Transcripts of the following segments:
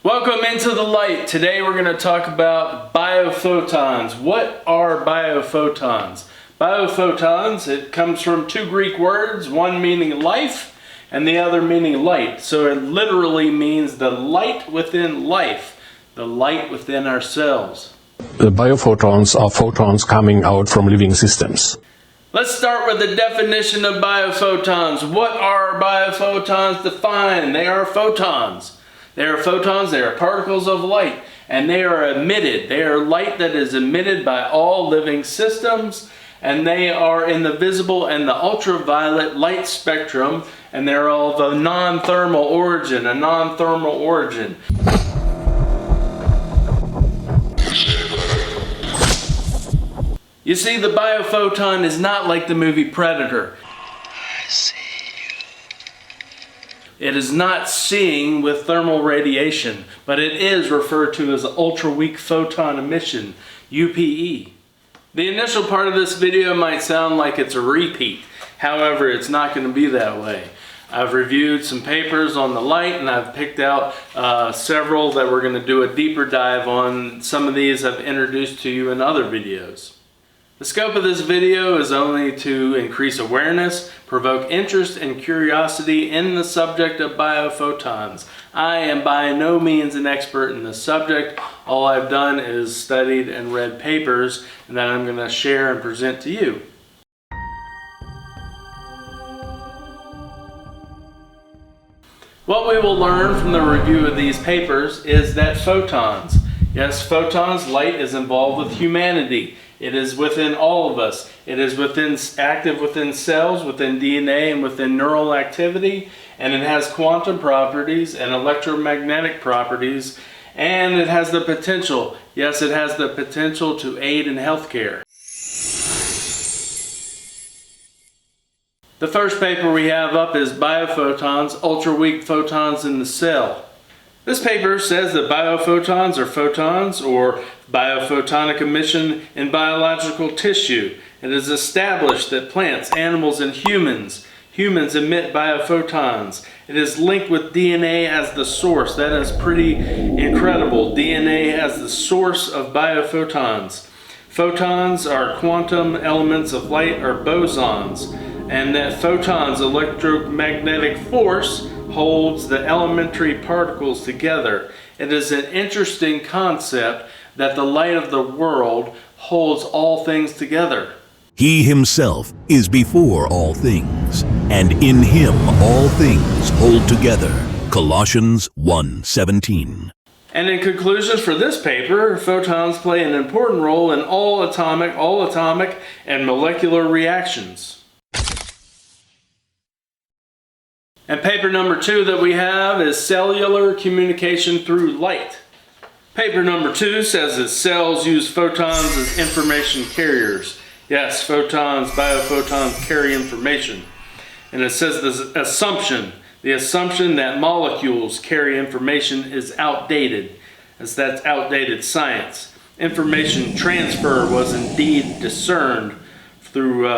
Welcome into the light. Today we're going to talk about biophotons. What are biophotons? Biophotons, it comes from two Greek words, one meaning life and the other meaning light. So it literally means the light within life, the light within our cells. The biophotons are photons coming out from living systems. Let's start with the definition of biophotons. What are biophotons defined? They are photons. They are photons, they are particles of light, and they are emitted. They are light that is emitted by all living systems, and they are in the visible and the ultraviolet light spectrum, and they're of a non-thermal origin, You see, the biophoton is not like the movie Predator. It is not seeing with thermal radiation, but it is referred to as ultraweak photon emission, UPE. The initial part of this video might sound like it's a repeat. However, it's not going to be that way. I've reviewed some papers on the light, and I've picked out several that we're going to do a deeper dive on. Some of these I've introduced to you in other videos. The scope of this video is only to increase awareness, provoke interest and curiosity in the subject of biophotons. I am by no means an expert in this subject. All I've done is studied and read papers that I'm going to share and present to you. What we will learn from the review of these papers is that photons, yes, photons, light is involved with humanity. It is within all of us. It is active within cells, within DNA, and within neural activity. And it has quantum properties and electromagnetic properties. And it has the potential, yes, it has the potential to aid in healthcare. The first paper we have up is Biophotons, Ultraweak Photons in the Cell. This paper says that biophotons are photons or biophotonic emission in biological tissue. It is established that plants, animals, and humans emit biophotons. It is linked with DNA as the source. That is pretty incredible. DNA as the source of biophotons. Photons are quantum elements of light or bosons, and that photons' electromagnetic force holds the elementary particles together. It is an interesting concept that the light of the world holds all things together. He himself is before all things, and in him all things hold together. Colossians 1:17. And in conclusions for this paper, photons play an important role in all atomic and molecular reactions. And paper number 2 that we have is cellular communication through light. Paper number 2 says that cells use photons as information carriers. Yes, photons, biophotons carry information. And it says the assumption that molecules carry information is outdated, as that's outdated science. Information transfer was indeed discerned through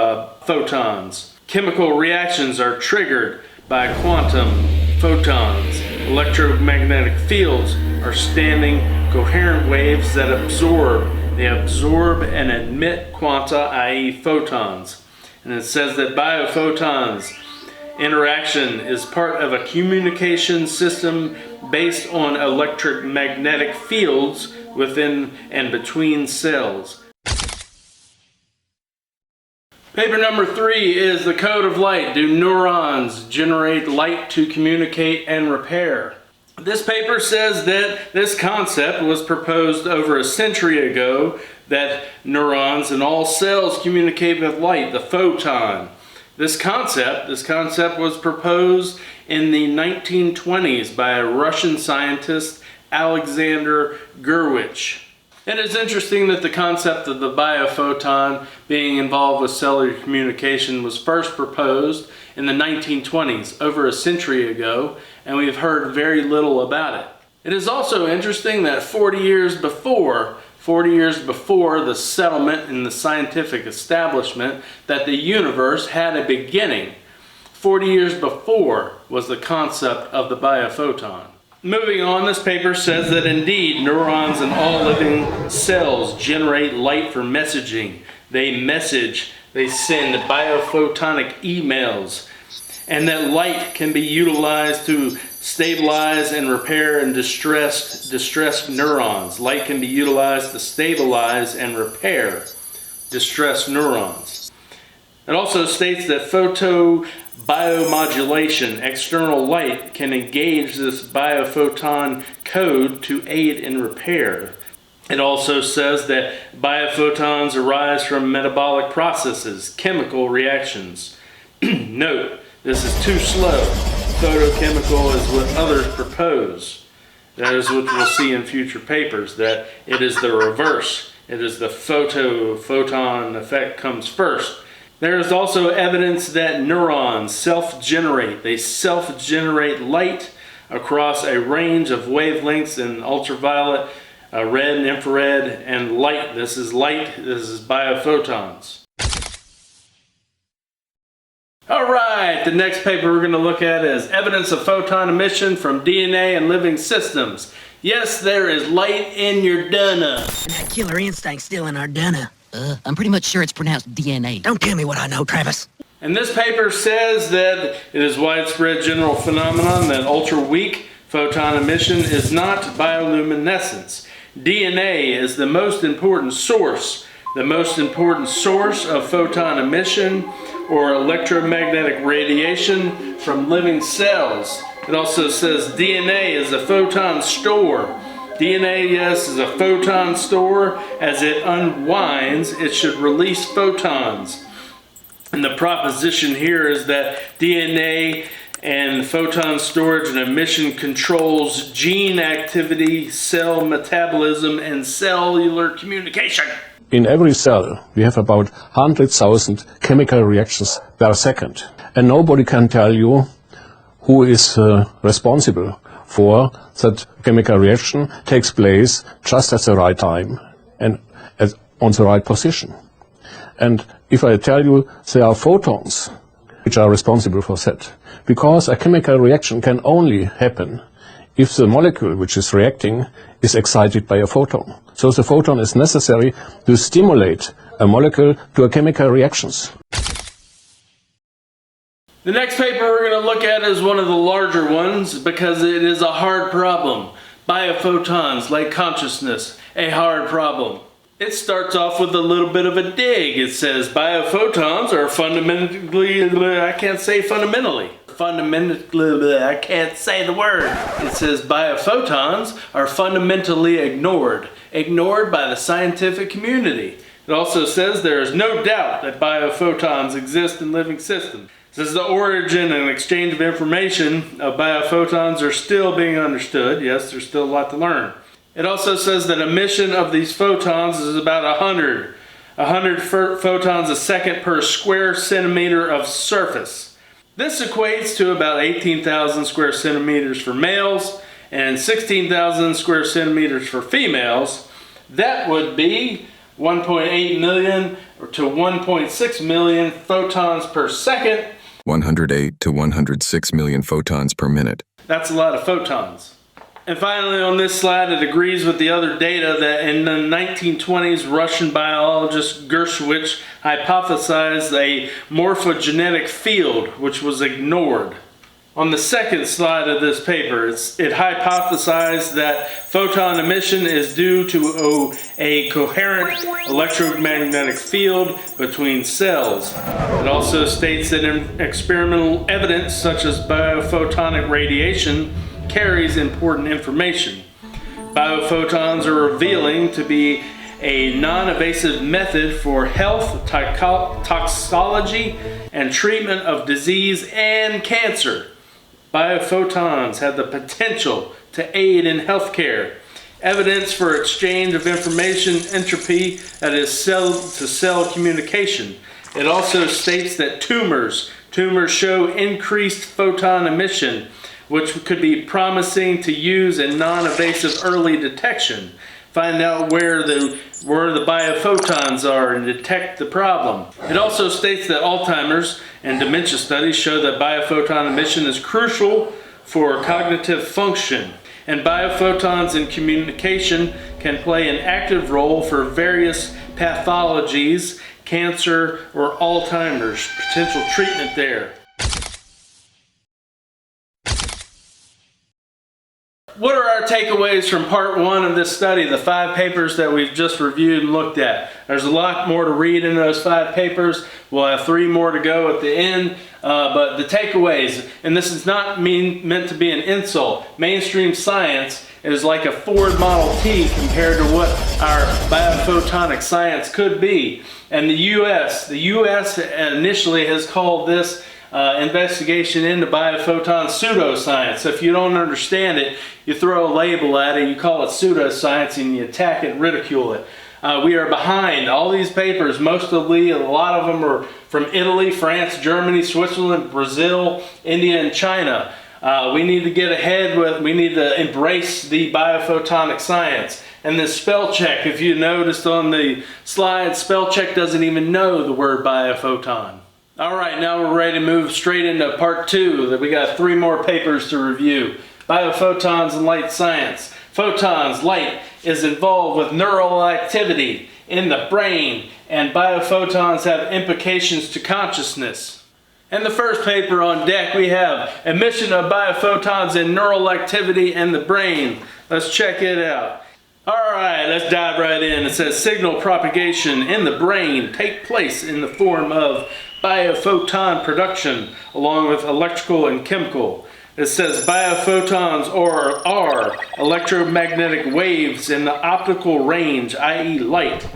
photons. Chemical reactions are triggered by quantum photons. Electromagnetic fields are standing coherent waves that absorb. They absorb and emit quanta, i.e. photons. And it says that biophotons interaction is part of a communication system based on electromagnetic fields within and between cells. Paper number 3 is the code of light. Do neurons generate light to communicate and repair? This paper says that this concept was proposed over a century ago, that neurons in all cells communicate with light, the photon. This concept was proposed in the 1920s by a Russian scientist, Alexander Gurwitsch. It is interesting that the concept of the biophoton being involved with cellular communication was first proposed in the 1920s, over a century ago, and we've heard very little about it. It is also interesting that 40 years before the settlement in the scientific establishment that the universe had a beginning, 40 years before was the concept of the biophoton. Moving on, this paper says that indeed neurons in all living cells generate light for messaging. They message, they send biophotonic emails, and that light can be utilized to stabilize and repair and distressed neurons. Light can be utilized to stabilize and repair distressed neurons. It also states that photobiomodulation, external light, can engage this biophoton code to aid in repair. It also says that biophotons arise from metabolic processes, chemical reactions. Note, this is too slow. Photochemical is what others propose. That is what we'll see in future papers, that it is the reverse. It is the photon effect comes first. There is also evidence that neurons self-generate. They self-generate light across a range of wavelengths in ultraviolet, red and infrared, and light. This is light. This is biophotons. Alright, the next paper we're going to look at is evidence of photon emission from DNA and living systems. Yes, there is light in your dunna. And that killer instinct's still in our dunna. I'm pretty much sure it's pronounced DNA. Don't tell me what I know, Travis. And this paper says that it is widespread general phenomenon that ultra-weak photon emission is not bioluminescence. DNA is the most important source of photon emission or electromagnetic radiation from living cells. It also says DNA is a photon store. DNA, yes, is a photon store. As it unwinds, it should release photons. And the proposition here is that DNA and photon storage and emission controls gene activity, cell metabolism, and cellular communication. In every cell, we have about 100,000 chemical reactions per second. And nobody can tell you who is responsible for that chemical reaction takes place just at the right time and on the right position. And if I tell you there are photons which are responsible for that, because a chemical reaction can only happen if the molecule which is reacting is excited by a photon. So the photon is necessary to stimulate a molecule to a chemical reactions. The next paper we're going to look at is one of the larger ones because it is a hard problem. Biophotons, like consciousness, a hard problem. It starts off with a little bit of a dig. It says biophotons are fundamentally, I can't say the word. It says biophotons are fundamentally ignored by the scientific community. It also says there is no doubt that biophotons exist in living systems. It says the origin and exchange of information of biophotons are still being understood. Yes, there's still a lot to learn. It also says that emission of these photons is about 100 photons a second per square centimeter of surface. This equates to about 18,000 square centimeters for males and 16,000 square centimeters for females. That would be 1.8 million to 1.6 million photons per second. 108 to 106 million photons per minute. That's a lot of photons. And finally on this slide, it agrees with the other data that in the 1920s, Russian biologist Gurwitsch hypothesized a morphogenetic field which was ignored. On the second slide of this paper, it hypothesized that photon emission is due to a coherent electromagnetic field between cells. It also states that experimental evidence such as biophotonic radiation carries important information. Biophotons are revealing to be a non-invasive method for health, toxicology, and treatment of disease and cancer. Biophotons have the potential to aid in healthcare. Evidence for exchange of information entropy, that is cell-to-cell communication. It also states that tumors show increased photon emission, which could be promising to use in non-invasive early detection. Find out where the biophotons are and detect the problem. It also states that Alzheimer's and dementia studies show that biophoton emission is crucial for cognitive function. and biophotons in communication can play an active role for various pathologies, cancer, or Alzheimer's. Potential treatment there. What are our takeaways from part 1 of this study, the 5 papers that we've just reviewed and looked at? There's a lot more to read in those 5 papers. We'll have 3 more to go at the end. But the takeaways, and this is not meant to be an insult, mainstream science is like a Ford Model T compared to what our biophotonic science could be. And the U.S. initially has called this investigation into biophotons pseudoscience. So if you don't understand it, you throw a label at it, you call it pseudoscience, and you attack it and ridicule it. We are behind. All these papers, mostly, a lot of them are from Italy, France, Germany, Switzerland, Brazil, India, and China. We need to get ahead we need to embrace the biophotonic science. And this spell check, if you noticed on the slide, spell check doesn't even know the word biophoton. All right, now we're ready to move straight into part 2. We got 3 more papers to review. Biophotons and light science. Photons, light, is involved with neural activity in the brain, and biophotons have implications to consciousness. In the first paper on deck, we have emission of biophotons in neural activity in the brain. Let's check it out. All right, let's dive right in. It says signal propagation in the brain take place in the form of biophoton production along with electrical and chemical. It says biophotons are electromagnetic waves in the optical range, i.e. light.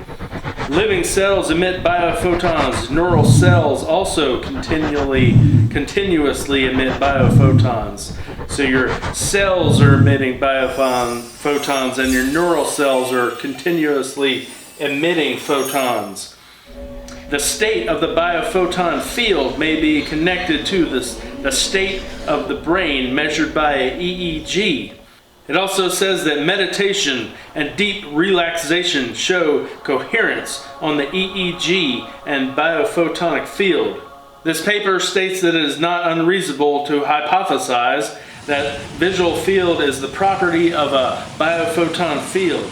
Living cells emit biophotons. Neural cells also continuously emit biophotons. So your cells are emitting biophotons and your neural cells are continuously emitting photons. The state of the biophoton field may be connected to the state of the brain measured by EEG. It also says that meditation and deep relaxation show coherence on the EEG and biophotonic field. This paper states that it is not unreasonable to hypothesize that visual field is the property of a biophoton field.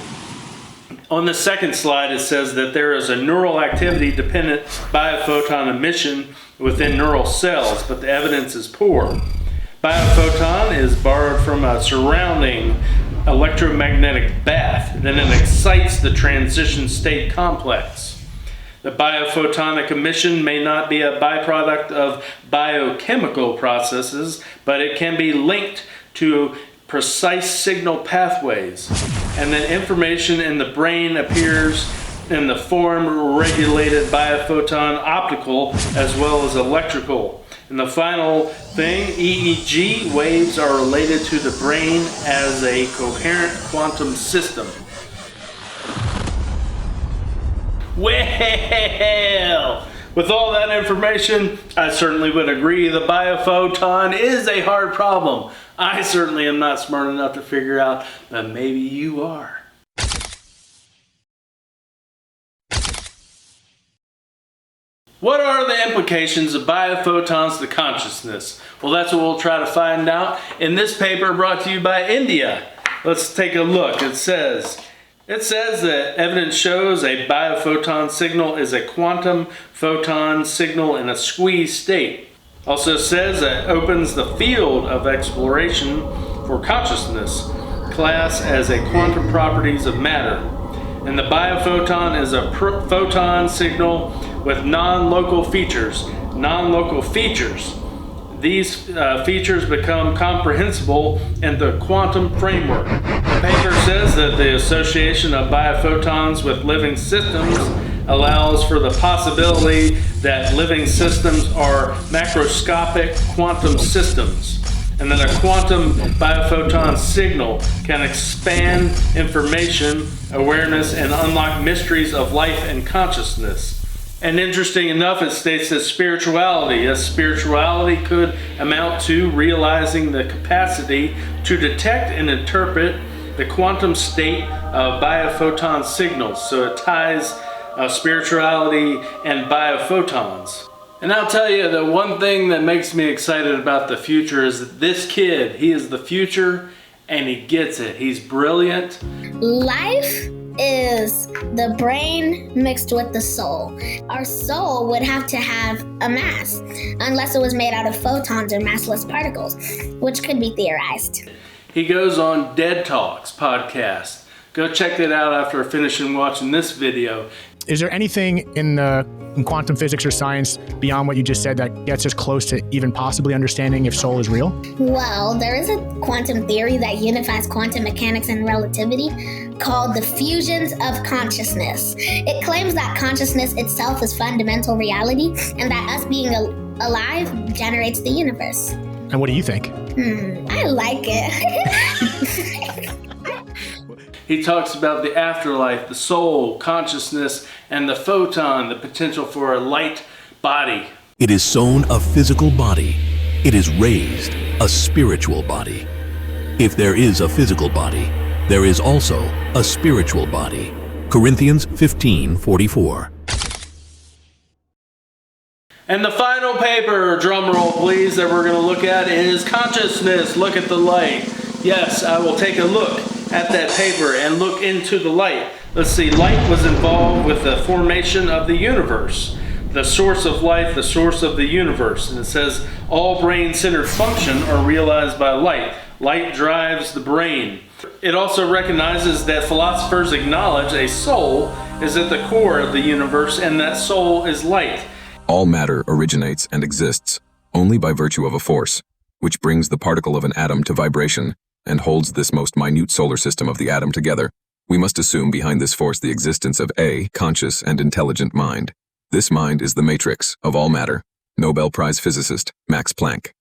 On the second slide, it says that there is a neural activity dependent biophoton emission within neural cells, but the evidence is poor. Biophoton is borrowed from a surrounding electromagnetic bath, then it excites the transition state complex. The biophotonic emission may not be a byproduct of biochemical processes, but it can be linked to precise signal pathways, and then information in the brain appears in the form regulated biophoton optical as well as electrical. And the final thing, EEG waves are related to the brain as a coherent quantum system. Well, with all that information, I certainly would agree the biophoton is a hard problem. I certainly am not smart enough to figure out, but maybe you are. What are the implications of biophotons to consciousness? Well, that's what we'll try to find out in this paper brought to you by India. Let's take a look. It says that evidence shows a biophoton signal is a quantum photon signal in a squeeze state. Also says that it opens the field of exploration for consciousness class as a quantum properties of matter. And the biophoton is a photon signal with non-local features. Non-local features. These features become comprehensible in the quantum framework. The paper says that the association of biophotons with living systems allows for the possibility that living systems are macroscopic quantum systems, and that a quantum biophoton signal can expand information, awareness, and unlock mysteries of life and consciousness. And interesting enough, it states that spirituality could amount to realizing the capacity to detect and interpret the quantum state of biophoton signals. So it ties spirituality and biophotons. And I'll tell you, the one thing that makes me excited about the future is that this kid, he is the future, and he gets it. He's brilliant. Life is the brain mixed with the soul. Our soul would have to have a mass, unless it was made out of photons or massless particles, which could be theorized. He goes on Dead Talks podcast. Go check it out after finishing watching this video. Is there anything in quantum physics or science beyond what you just said that gets us close to even possibly understanding if soul is real? Well, there is a quantum theory that unifies quantum mechanics and relativity called the fusions of consciousness. It claims that consciousness itself is fundamental reality and that us being alive generates the universe. And what do you think? I like it. He talks about the afterlife, the soul, consciousness, and the photon, the potential for a light body. It is sown a physical body. It is raised a spiritual body. If there is a physical body, there is also a spiritual body. Corinthians 15:44. And the final paper, drum roll please, that we're going to look at is consciousness. Look at the light. Yes, I will take a look at that paper and look into the light. Let's see, light was involved with the formation of the universe. The source of life, the source of the universe. And it says all brain-centered function are realized by light. Light drives the brain. It also recognizes that philosophers acknowledge a soul is at the core of the universe and that soul is light. All matter originates and exists only by virtue of a force, which brings the particle of an atom to vibration and holds this most minute solar system of the atom together. We must assume behind this force the existence of a conscious and intelligent mind. This mind is the matrix of all matter. Nobel Prize physicist Max Planck.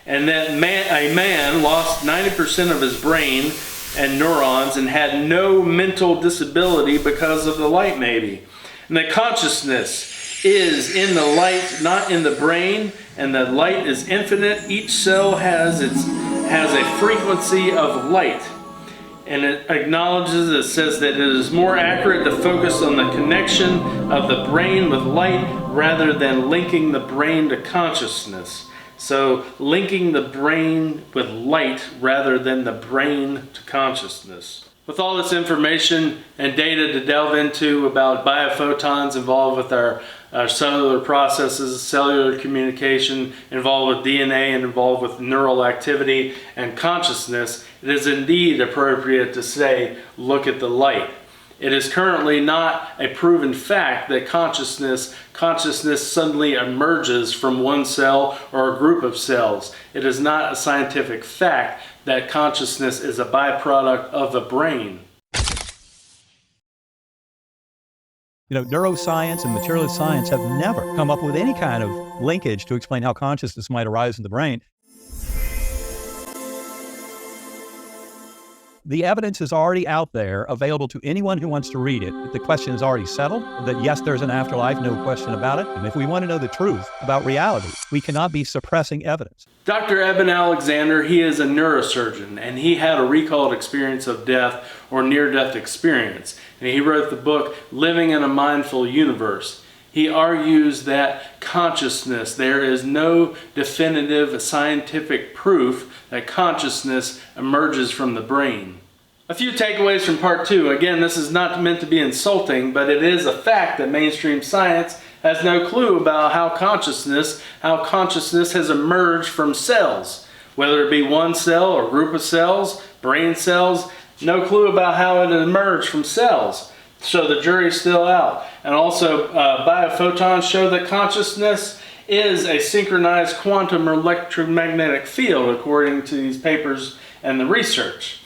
And that a man lost 90% of his brain and neurons and had no mental disability because of the light maybe. And that consciousness is in the light, not in the brain, and the light is infinite. Each cell has a frequency of light. And it acknowledges, it says that it is more accurate to focus on the connection of the brain with light rather than linking the brain to consciousness. So linking the brain with light rather than the brain to consciousness. With all this information and data to delve into about biophotons involved with our cellular processes, cellular communication, involved with DNA and involved with neural activity and consciousness, it is indeed appropriate to say, look at the light. It is currently not a proven fact that consciousness suddenly emerges from one cell or a group of cells. It is not a scientific fact that consciousness is a byproduct of the brain. You know, neuroscience and materialist science have never come up with any kind of linkage to explain how consciousness might arise in the brain. The evidence is already out there, available to anyone who wants to read it. The question is already settled, that yes, there's an afterlife, no question about it. And if we want to know the truth about reality, we cannot be suppressing evidence. Dr. Eben Alexander, he is a neurosurgeon, and he had a recalled experience of death or near-death experience. And he wrote the book, Living in a Mindful Universe. He argues that consciousness, there is no definitive scientific proof that consciousness emerges from the brain. A few takeaways from part 2. Again, this is not meant to be insulting, but it is a fact that mainstream science has no clue about how consciousness has emerged from cells. Whether it be one cell or group of cells, brain cells, no clue about how it emerged from cells. So the jury's still out. And also, biophotons show that consciousness is a synchronized quantum electromagnetic field, according to these papers and the research.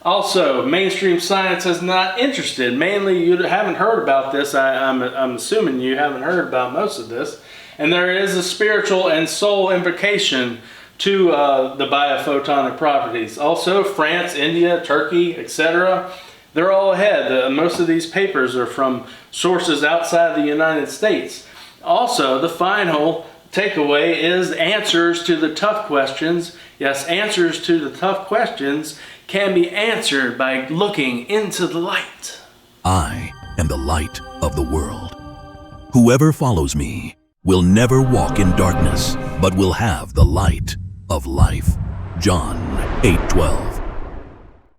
Also, mainstream science is not interested. Mainly, you haven't heard about this. I'm assuming you haven't heard about most of this. And there is a spiritual and soul implication to the biophotonic properties. Also, France, India, Turkey, etc., they're all ahead. Most of these papers are from sources outside the United States. Also, the final takeaway is answers to the tough questions. Yes, answers to the tough questions can be answered by looking into the light. I am the light of the world. Whoever follows me will never walk in darkness, but will have the light of life. John 8:12.